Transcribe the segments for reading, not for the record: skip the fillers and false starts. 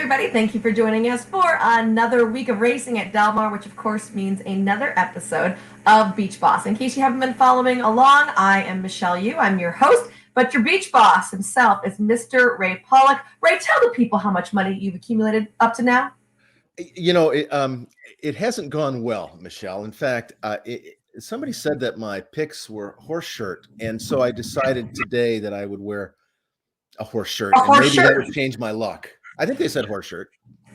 everybody. Thank you for joining us for another week of racing at Del Mar, which of course means another episode of Beach Boss. In case you haven't been following along, I am Michelle Yu. I'm your host, but your Beach Boss himself is Mr. Ray Paulick. Ray, tell the people how much money you've accumulated up to now. You know, it hasn't gone well, Michelle. In fact, somebody said that my picks were horse shirt, and so I decided today that I would wear a horse shirt, and maybe that would change my luck. I think they said horse shirt.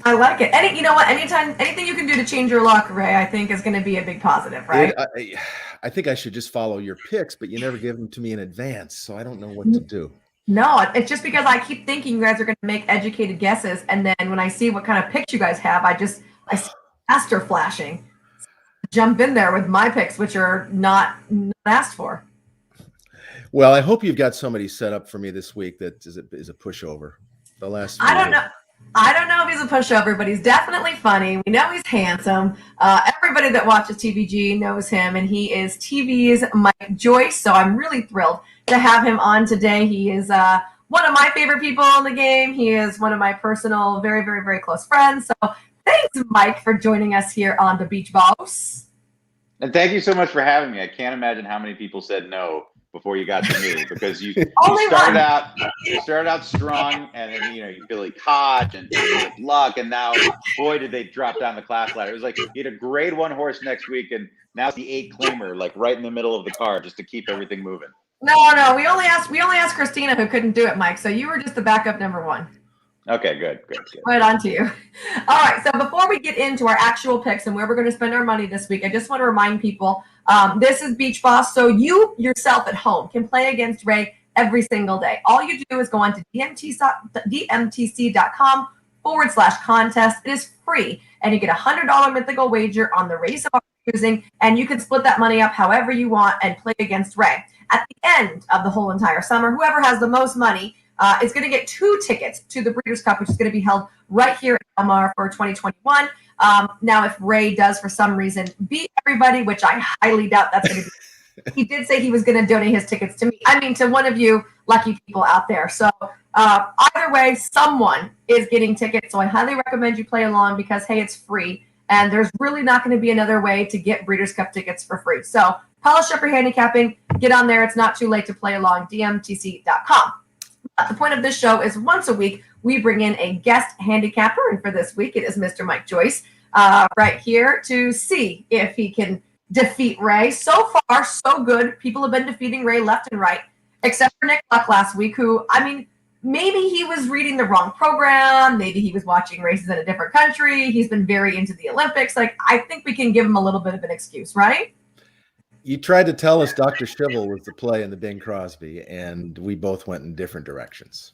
I like it. You know what? Anything you can do to change your luck, Ray, I think is going to be a big positive, right? I think I should just follow your picks, but you never give them to me in advance, so I don't know what to do. No, it's just because I keep thinking you guys are going to make educated guesses, and then when I see what kind of picks you guys have, I see faster flashing. Jump in there with my picks, which are not asked for. Well, I hope you've got somebody set up for me this week that is a pushover. The last I don't know if he's a pushover, but he's definitely funny. We know he's handsome. Everybody that watches TVG knows him, and he is TV's Mike Joyce. So I'm really thrilled to have him on today. He is one of my favorite people in the game. He is one of my personal, very, very, very close friends. So thanks, Mike, for joining us here on the Beach Boss. And thank you so much for having me. I can't imagine how many people said no before you got to me, because you started out strong, and then you Billy Koch and luck, and now boy did they drop down the class ladder. It was like you had a grade 1 horse next week, and now it's the 8 claimer, like right in the middle of the card, just to keep everything moving. No, we only asked Christina, who couldn't do it, Mike. So you were just the backup number 1. Okay, good. Right on to you. All right, so before we get into our actual picks and where we're going to spend our money this week, I just want to remind people, this is Beach Boss, so you yourself at home can play against Ray every single day. All you do is go on to dmtc.com/contest. It is free, and you get a $100 mythical wager on the race of our choosing, and you can split that money up however you want and play against Ray. At the end of the whole entire summer, whoever has the most money is going to get 2 tickets to the Breeders' Cup, which is going to be held right here at Del Mar for 2021. Now, if Ray does, for some reason, beat everybody, which I highly doubt that's going to be, he did say he was going to donate his tickets to me. I mean, to one of you lucky people out there. So either way, someone is getting tickets. So I highly recommend you play along because, hey, it's free. And there's really not going to be another way to get Breeders' Cup tickets for free. So polish up your handicapping. Get on there. It's not too late to play along. dmtc.com. The point of this show is once a week, we bring in a guest handicapper. And for this week, it is Mr. Mike Joyce right here to see if he can defeat Ray. So far, so good. People have been defeating Ray left and right, except for Nick Luck last week, who, I mean, maybe he was reading the wrong program. Maybe he was watching races in a different country. He's been very into the Olympics. I think we can give him a little bit of an excuse, right? You tried to tell us Dr. Shivel was the play in the Bing Crosby, and we both went in different directions.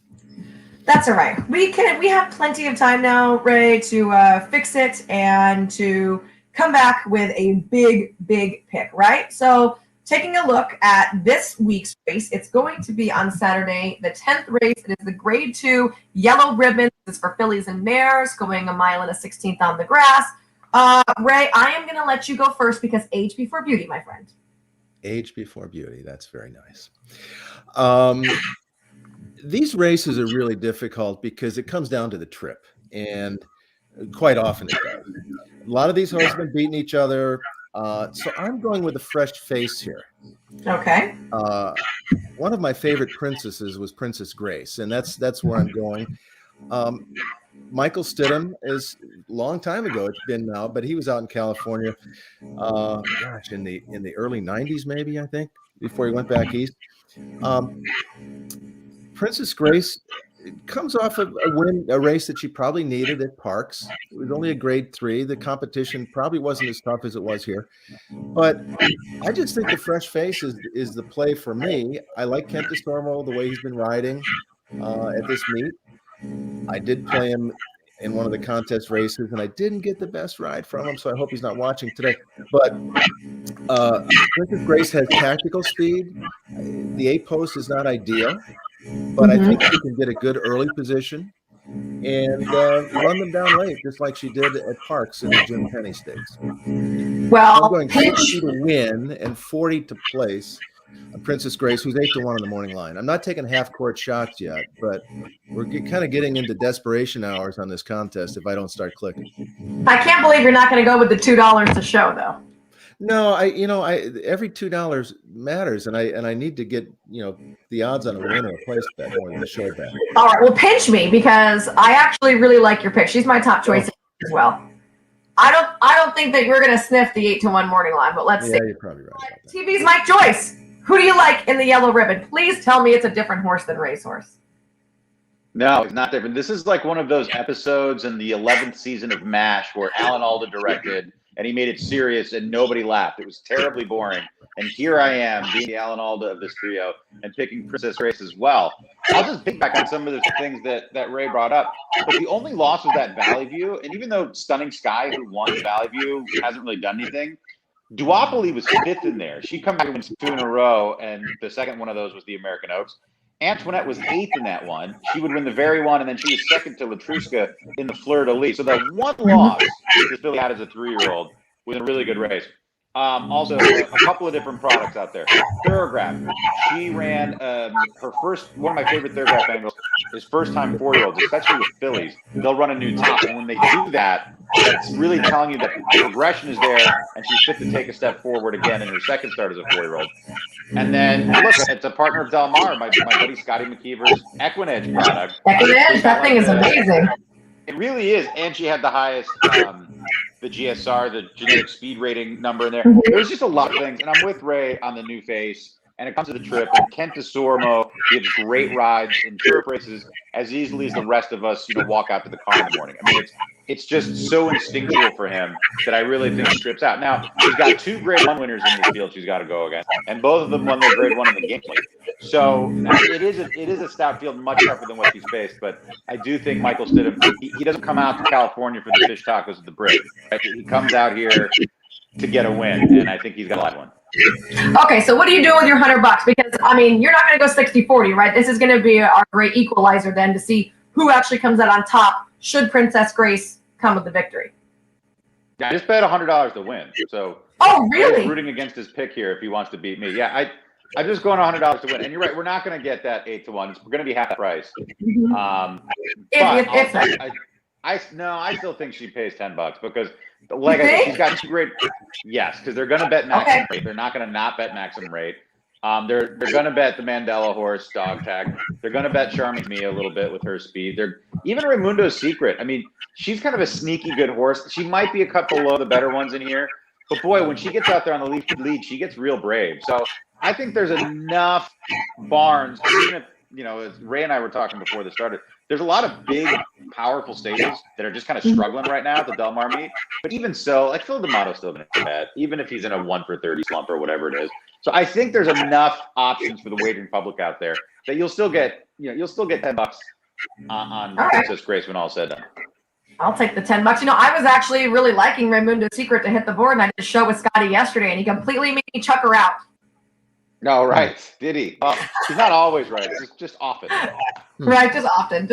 That's all right. We have plenty of time now, Ray, to fix it and to come back with a big pick, right? So taking a look at this week's race, it's going to be on Saturday, the 10th race. It is the Grade 2 Yellow Ribbon. This is for fillies and mares, going 1 mile and a 16th on the grass. Ray, I am going to let you go first because age before beauty, my friend. Age before beauty. That's very nice. These races are really difficult because it comes down to the trip, and quite often it does. A lot of these horses have been beating each other, so I'm going with a fresh face here. Okay. One of my favorite princesses was Princess Grace, and that's where I'm going. Michael Stidham is a long time ago. It's been now, but he was out in California, in the early 90s, maybe, I think, before he went back east. Princess Grace comes off of a race that she probably needed at Parks. It was only a Grade 3. The competition probably wasn't as tough as it was here, but I just think the fresh face is the play for me. I like Kent DeStormo, the way he's been riding at this meet. I did play him in one of the contest races, and I didn't get the best ride from him, so I hope he's not watching today. But Princess Grace has tactical speed. The 8 post is not ideal, but I think she can get a good early position and run them down late, just like she did at Parks in the Jim Penny Stakes. Well, I'm going 60 to win and 40 to place. Princess Grace, who's 8-1 on the morning line. I'm not taking half court shots yet, but we're kind of getting into desperation hours on this contest if I don't start clicking. I can't believe you're not going to go with the $2 to show, though. No, every $2 matters, and I need to get the odds on a win or a place bet more than the show bet. All right, well, pinch me because I actually really like your pick. She's my top choice as well. I don't think that you're going to sniff the 8-1 morning line, but let's see. Yeah, you're probably right about that. TV's Mike Joyce. Who do you like in the Yellow Ribbon? Please tell me it's a different horse than Racehorse. No, it's not different. This is like one of those episodes in the 11th season of MASH where Alan Alda directed, and he made it serious and nobody laughed. It was terribly boring. And here I am being the Alan Alda of this trio and picking Princess Grace as well. I'll just piggyback on some of the things that Ray brought up. But the only loss was that Valley View. And even though Stunning Sky, who won Valley View, hasn't really done anything, Duopoly was 5th in there. She'd come back and win 2 in a row, and the second one of those was the American Oaks. Antoinette was 8th in that one. She would win the very one, and then she was 2nd to Latruska in the Fleur de Lis. So the one loss this filly had as a 3-year-old was a really good race. Also, a couple of different products out there. Thoroughgraph. She ran her first, one of my favorite Thoroughgraph angles is first-time 4-year-olds, especially with fillies. They'll run a new top, and when they do that, that's really telling you that the progression is there, and she's fit to take a step forward again in her second start as a 4-year-old. And then, look, it's a partner of Del Mar, my buddy Scotty McKeever's Equinedge product. Equinedge, that thing is amazing. It really is, and she had the highest, the GSR, the genetic speed rating number in there. There's just a lot of things, and I'm with Ray on the new face. And it comes to the trip, and Kent DeSormo gives great rides in turf races as easily as the rest of us, walk out to the car in the morning. I mean, it's just so instinctual for him that I really think he trips out. Now, she's got 2 Grade 1 winners in this field she's got to go against, and both of them won their Grade 1 in the game plate. So it is a stout field, much tougher than what she's faced. But I do think Michael Stidham, he doesn't come out to California for the fish tacos at the bridge. Right? He comes out here to get a win, and I think he's got a live one. Okay, so what do you do with your $100? Because, I mean, you're not going to go 60-40, right? This is going to be our great equalizer then to see who actually comes out on top should Princess Grace come with the victory. Yeah, I just bet $100 to win. So oh, really? He's rooting against his pick here if he wants to beat me. Yeah, I'm just going $100 to win. And you're right, we're not going to get that 8-1. We're going to be half the price. I still think she pays $10 because, like I said, she's got 2 great. Yes, because they're going to bet maximum rate. They're not going to not bet maximum rate. They're going to bet the Mandela horse dog tag. They're going to bet Charming Me a little bit with her speed. Even Raimundo's Secret. I mean, she's kind of a sneaky good horse. She might be a cut below the better ones in here, but boy, when she gets out there on the lead, she gets real brave. So I think there's enough barns. Even if as Ray and I were talking before this started, there's a lot of big, powerful stables that are just kind of struggling right now at the Del Mar meet. But even so, like Phil D'Amato's still going to bet, even if he's in a 1-for-30 slump or whatever it is. So I think there's enough options for the wagering public out there that you'll still get $10 on Princess Grace when all's said and done. I'll take the $10. I was actually really liking Raimundo's Secret to hit the board, and I did a show with Scotty yesterday, and he completely made me chuck her out. No, right. Did he? Well, he's not always right. Just often. Right, just often.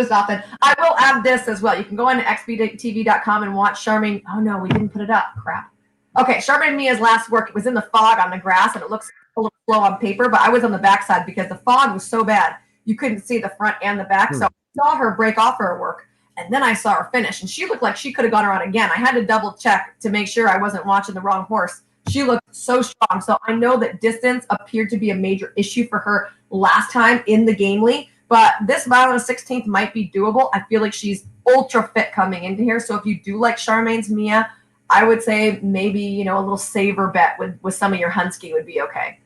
I will add this as well. You can go on to xbtv.com and watch Charmaine. Oh, no, we didn't put it up. Crap. Okay, Charmaine Mia's last work. It was in the fog on the grass, and it looks a little slow on paper, but I was on the backside because the fog was so bad. You couldn't see the front and the back, so I saw her break off her work, and then I saw her finish, and she looked like she could have gone around again. I had to double check to make sure I wasn't watching the wrong horse. She looked so strong. So I know that distance appeared to be a major issue for her last time in the Gamely, but this mile and a 16th might be doable. I feel like she's ultra fit coming into here. So if you do like Charmaine's Mia, I would say maybe, a little saver bet with some of your Hunsky would be okay.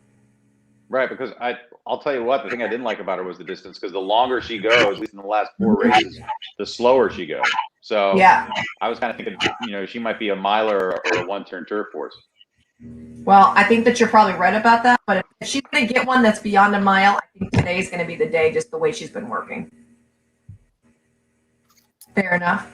Right, because I'll tell you what, the thing I didn't like about her was the distance, because the longer she goes, at least in the last 4 races, the slower she goes. So yeah, I was kind of thinking, she might be a miler or a one-turn turf horse. Well, I think that you're probably right about that, but if she's going to get one that's beyond a mile, I think today's going to be the day, just the way she's been working. Fair enough.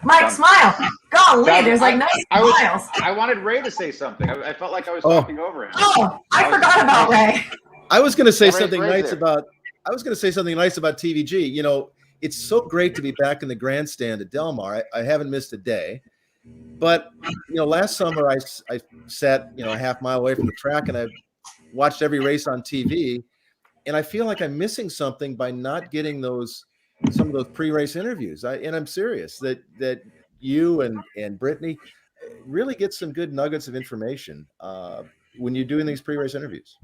Mike, smile. Golly, there's like nice smiles. I wanted Ray to say something. I felt like I was talking over him. Oh, I forgot about Ray. I was going to say something nice about TVG. It's so great to be back in the grandstand at Del Mar. I haven't missed a day. But last summer I sat a half mile away from the track, and I watched every race on TV, and I feel like I'm missing something by not getting some of those pre-race interviews. And I'm serious that you and Brittany really get some good nuggets of information when you're doing these pre-race interviews.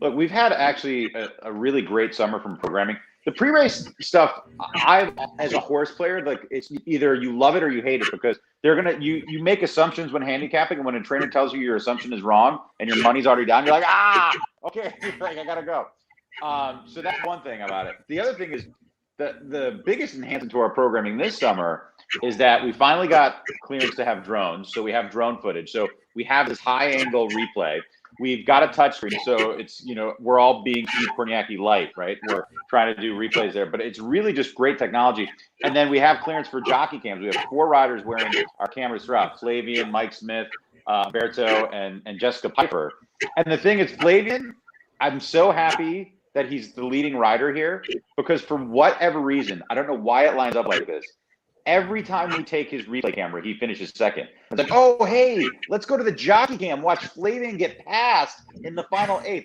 Look, we've had actually a really great summer from programming. The pre-race stuff, as a horse player, like it's either you love it or you hate it, because you make assumptions when handicapping, and when a trainer tells you your assumption is wrong and your money's already down, you're like, okay, like I gotta go. So that's one thing about it. The other thing is the biggest enhancement to our programming this summer is that we finally got clearance to have drones. So we have drone footage. So we have this high angle replay. We've got a touchscreen, so it's, we're all being Steve Korniacki light, right? We're trying to do replays there, but it's really just great technology. And then we have clearance for jockey cams. We have 4 riders wearing our cameras throughout: Flavian, Mike Smith, Berto, and Jessica Piper. And the thing is, Flavian, I'm so happy that he's the leading rider here, because for whatever reason, I don't know why it lines up like this, every time we take his replay camera, he finishes second. It's like, oh, hey, let's go to the jockey cam, watch Flavian get passed in the final 8th.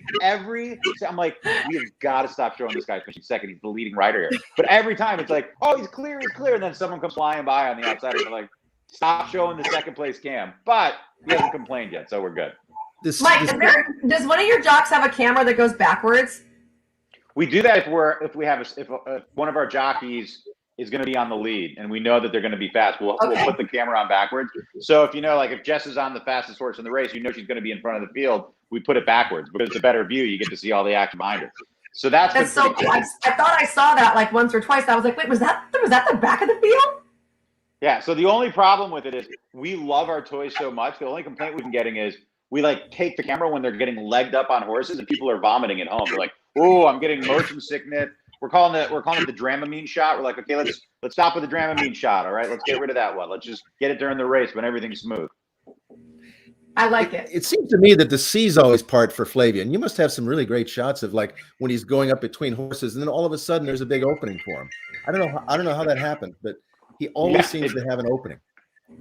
I'm like, we have got to stop showing this guy finishing second. He's the leading rider here. But every time it's like, oh, he's clear. And then someone comes flying by on the outside, and they're like, stop showing the second place cam. But he hasn't complained yet, so we're good. Mike, does one of your jocks have a camera that goes backwards? We do that if one of our jockeys is going to be on the lead and we know that they're going to be fast, we'll put the camera on backwards. So if if Jess is on the fastest horse in the race, she's going to be in front of the field, we put it backwards because it's a better view. You get to see all the action behind her. So that's so cool. I thought I saw that like once or twice. I was like, wait, was that the back of the field? Yeah. So the only problem with it is we love our toys so much. The only complaint we've been getting is we take the camera when they're getting legged up on horses and people are vomiting at home. They're like, oh, I'm getting motion sickness. We're calling it the Dramamine shot. We're like, okay, let's stop with the Dramamine shot. All right, let's get rid of that one. Let's just get it during the race when everything's smooth. I like it. It seems to me that the C's always part for Flavian. You must have some really great shots of like when he's going up between horses, and then all of a sudden there's a big opening for him. I don't know how that happened, but he always seems to have an opening.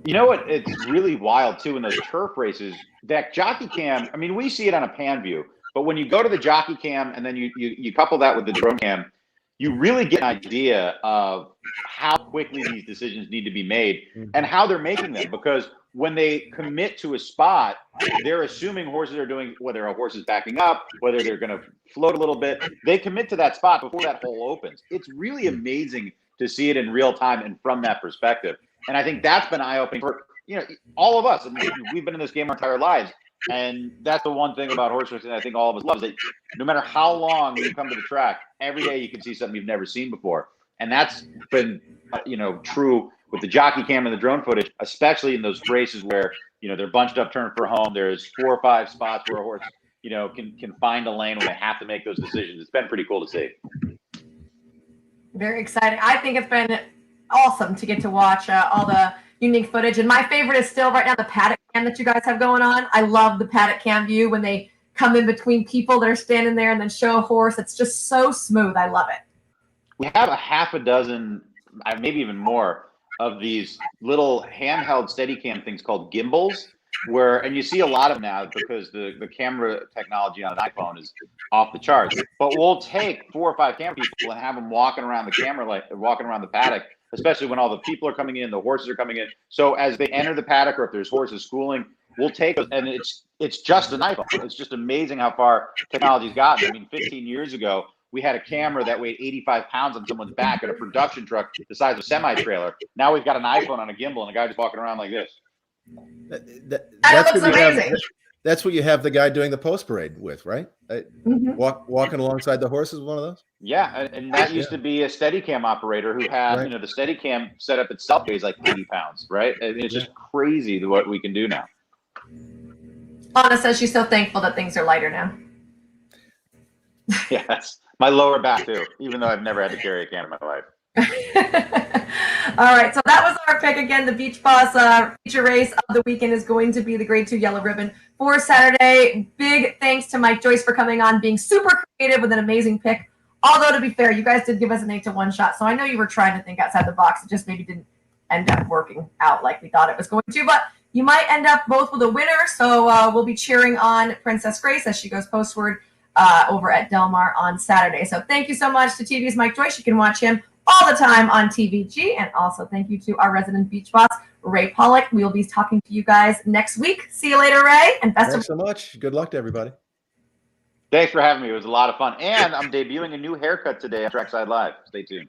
You know what? It's really wild too in those turf races. That jockey cam. I mean, we see it on a pan view, but when you go to the jockey cam and then you couple that with the drone cam, you really get an idea of how quickly these decisions need to be made and how they're making them. Because when they commit to a spot, they're assuming horses are doing, whether a horse is backing up, whether they're going to float a little bit. They commit to that spot before that hole opens. It's really amazing to see it in real time and from that perspective. And I think that's been eye-opening for all of us. I mean, we've been in this game our entire lives. And that's the one thing about horse racing I think all of us love, is that no matter how long you come to the track, every day you can see something you've never seen before. And that's been, true with the jockey cam and the drone footage, especially in those races where, they're bunched up turning for home. There's 4 or 5 spots where a horse, can find a lane when they have to make those decisions. It's been pretty cool to see. Very exciting. I think it's been awesome to get to watch all the unique footage. And my favorite is still right now the paddock cam that you guys have going on. I love the paddock cam view when they come in between people that are standing there and then show a horse. It's just so smooth. I love it. We have a half a dozen, maybe even more, of these little handheld Steadicam things called gimbals, and you see a lot of them now because the camera technology on an iPhone is off the charts. But we'll take 4 or 5 camera people and have them walking around the camera, like walking around the paddock, especially when all the people are coming in, the horses are coming in. So as they enter the paddock, or if there's horses schooling, we'll take them, and it's just an iPhone. It's just amazing how far technology's gotten. I mean, 15 years ago, we had a camera that weighed 85 pounds on someone's back at a production truck the size of a semi-trailer. Now we've got an iPhone on a gimbal and a guy just walking around like this. That's what you have the guy doing the post parade with, right? Walking alongside the horses, one of those. Yeah, and that used to be a Steadicam operator who had, the Steadicam setup itself weighs like 80 pounds, right? It's just crazy what we can do now. Anna says she's so thankful that things are lighter now. Yes, my lower back too, even though I've never had to carry a can in my life. All right, so that was our pick again. The Beach Boss feature race of the weekend is going to be the Grade 2 Yellow Ribbon for Saturday. Big thanks to Mike Joyce for coming on, being super creative with an amazing pick. Although, to be fair, you guys did give us an 8-to-1 shot, so I know you were trying to think outside the box. It just maybe didn't end up working out like we thought it was going to, but you might end up both with a winner. So we'll be cheering on Princess Grace as she goes postward over at Del Mar on Saturday. So thank you so much to TV's Mike Joyce. You can watch him all the time on TVG. And also thank you to our resident beach boss, Ray Paulick. We will be talking to you guys next week. See you later, Ray. And best Thanks so much. Good luck to everybody. Thanks for having me. It was a lot of fun. And I'm debuting a new haircut today on Trackside Live. Stay tuned.